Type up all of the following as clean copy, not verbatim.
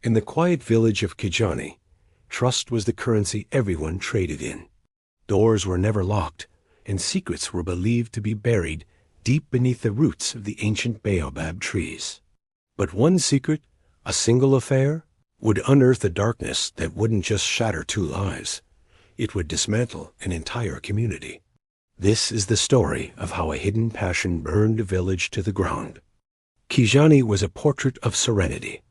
In the quiet village of Kijiji, trust was the currency everyone traded in. Doors were never locked, and secrets were believed to be buried deep beneath the roots of the ancient baobab trees. But one secret, a single affair, would unearth a darkness that wouldn't just shatter two lives. It would dismantle an entire community. This is the story of how a hidden passion burned a village to the ground. Kijiji was a portrait of serenity.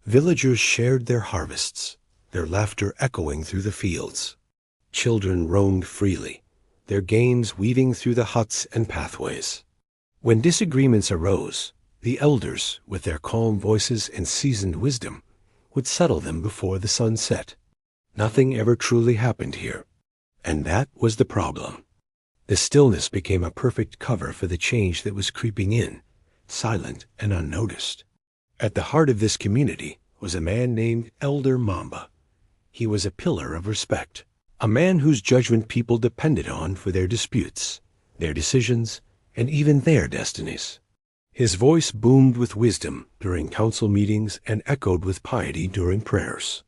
Villagers shared their harvests, their laughter echoing through the fields. Children roamed freely, their games weaving through the huts and pathways. When disagreements arose, the elders, with their calm voices and seasoned wisdom, would settle them before the sun set. Nothing ever truly happened here, and that was the problem. The stillness became a perfect cover for the change that was creeping in, silent and unnoticed. At the heart of this community was a man named Elder Mamba. He was a pillar of respect, a man whose judgment people depended on for their disputes, their decisions, and even their destinies. His voice boomed with wisdom during council meetings and echoed with piety during prayers.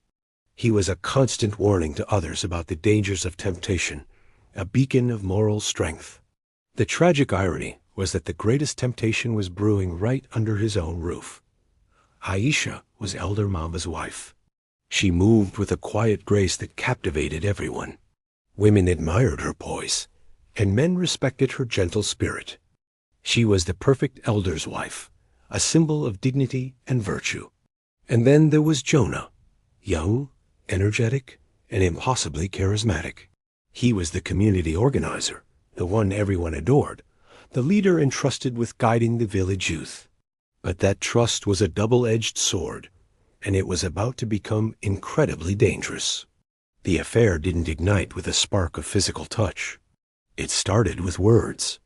He was a constant warning to others about the dangers of temptation, a beacon of moral strength. The tragic irony was that the greatest temptation was brewing right under his own roof. Aisha was Elder Mamba's wife. She moved with a quiet grace that captivated everyone. Women admired her poise, and men respected her gentle spirit. She was the perfect elder's wife, a symbol of dignity and virtue. And then there was Jonah, young, energetic, and impossibly charismatic. He was the community organizer, the one everyone adored, the leader entrusted with guiding the village youth. But that trust was a double-edged sword, and it was about to become incredibly dangerous. The affair didn't ignite with a spark of physical touch. It started with words.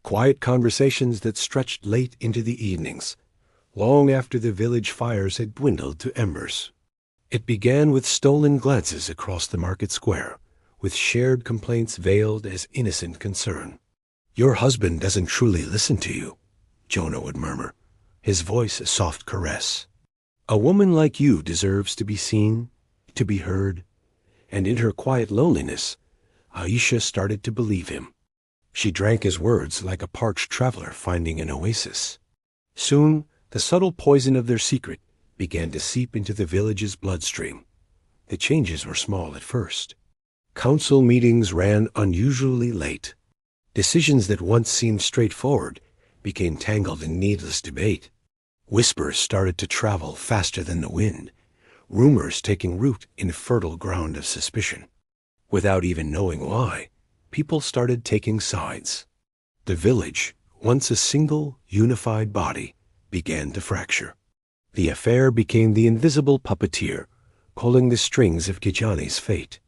Quiet conversations that stretched late into the evenings, long after the village fires had dwindled to embers. It began with stolen glances across the market square, with shared complaints veiled as innocent concern. "Your husband doesn't truly listen to you," Jonah would murmur, his voice a soft caress. "A woman like you deserves to be seen, to be heard." And in her quiet loneliness, Aisha started to believe him. She drank his words like a parched traveler finding an oasis. Soon, the subtle poison of their secret began to seep into the village's bloodstream. The changes were small at first. Council meetings ran unusually late. Decisions that once seemed straightforward became tangled in needless debate. Whispers started to travel faster than the wind, rumors taking root in fertile ground of suspicion. Without even knowing why, people started taking sides. The village, once a single, unified body, began to fracture. The affair became the invisible puppeteer, pulling the strings of Kijiji's fate.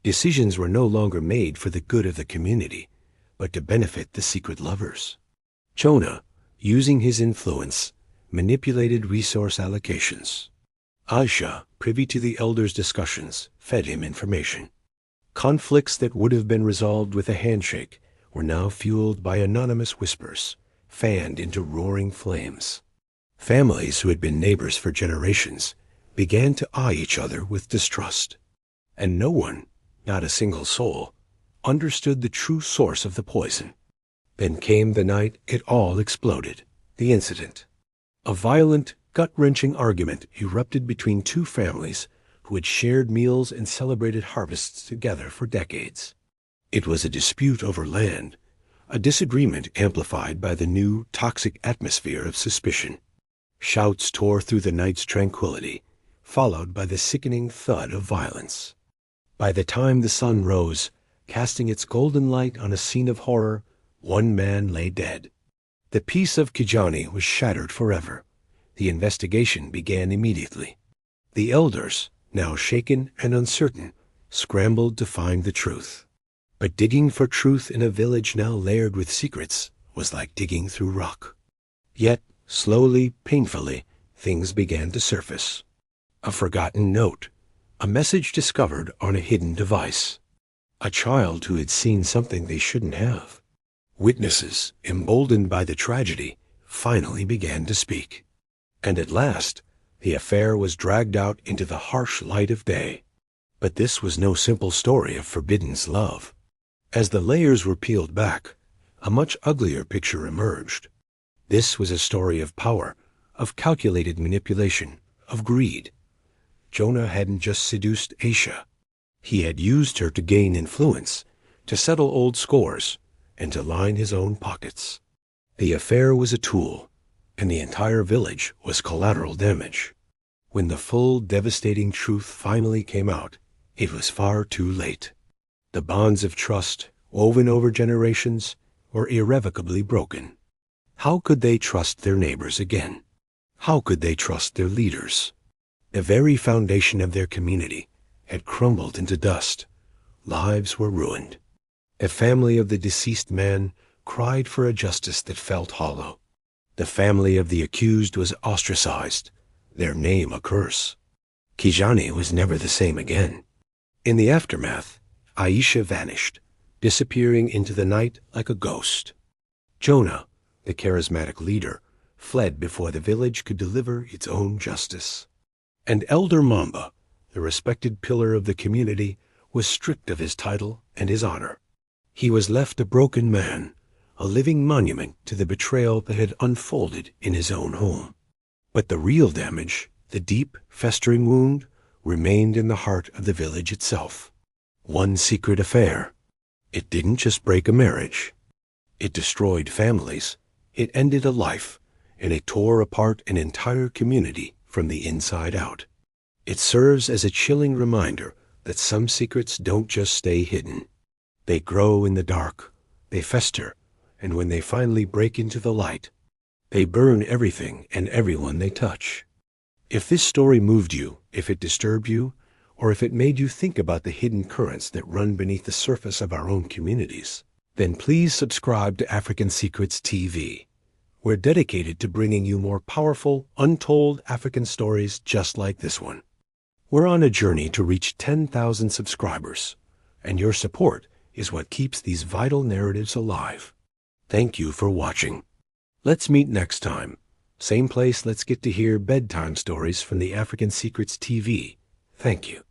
Decisions were no longer made for the good of the community, but to benefit the secret lovers. Jonah, using his influence, manipulated resource allocations. Aisha, privy to the elders' discussions, fed him information. Conflicts that would have been resolved with a handshake were now fueled by anonymous whispers, fanned into roaring flames. Families who had been neighbors for generations began to eye each other with distrust. And no one, not a single soul, understood the true source of the poison. Then came the night it all exploded, the incident. A violent, gut-wrenching argument erupted between two families who had shared meals and celebrated harvests together for decades. It was a dispute over land, a disagreement amplified by the new, toxic atmosphere of suspicion. Shouts tore through the night's tranquility, followed by the sickening thud of violence. By the time the sun rose, casting its golden light on a scene of horror, one man lay dead. The peace of Kijiji was shattered forever. The investigation began immediately. The elders, now shaken and uncertain, scrambled to find the truth. But digging for truth in a village now layered with secrets was like digging through rock. Yet, slowly, painfully, things began to surface. A forgotten note, a message discovered on a hidden device. A child who had seen something they shouldn't have. Witnesses, emboldened by the tragedy, finally began to speak. And at last, The affair was dragged out into the harsh light of day. But this was no simple story of forbidden love. As the layers were peeled back, a much uglier picture emerged. This was a story of power, of calculated manipulation, of greed. Jonah hadn't just seduced Aisha. He had used her to gain influence, to settle old scores, and to line his own pockets. The affair was a tool, and the entire village was collateral damage. When the full, devastating truth finally came out, it was far too late. The bonds of trust, woven over generations, were irrevocably broken. How could they trust their neighbors again? How could they trust their leaders? The very foundation of their community had crumbled into dust. Lives were ruined. The family of the deceased man cried for a justice that felt hollow. The family of the accused was ostracized, their name a curse. Kijani was never the same again. In the aftermath, Aisha vanished, disappearing into the night like a ghost. Jonah, the charismatic leader, fled before the village could deliver its own justice. And Elder Mamba, the respected pillar of the community, was stripped of his title and his honor. He was left a broken man, a living monument to the betrayal that had unfolded in his own home. But the real damage, the deep, festering wound, remained in the heart of the village itself. One secret affair. It didn't just break a marriage. It destroyed families. It ended a life, and it tore apart an entire community from the inside out. It serves as a chilling reminder that some secrets don't just stay hidden. They grow in the dark, they fester, and when they finally break into the light, they burn everything and everyone they touch. If this story moved you, if it disturbed you, or if it made you think about the hidden currents that run beneath the surface of our own communities, then please subscribe to African Secrets TV. We're dedicated to bringing you more powerful, untold African stories just like this one. We're on a journey to reach 10,000 subscribers, and your support is what keeps these vital narratives alive. Thank you for watching. Let's meet next time. Same place, let's get to hear bedtime stories from the African Secrets TV. Thank you.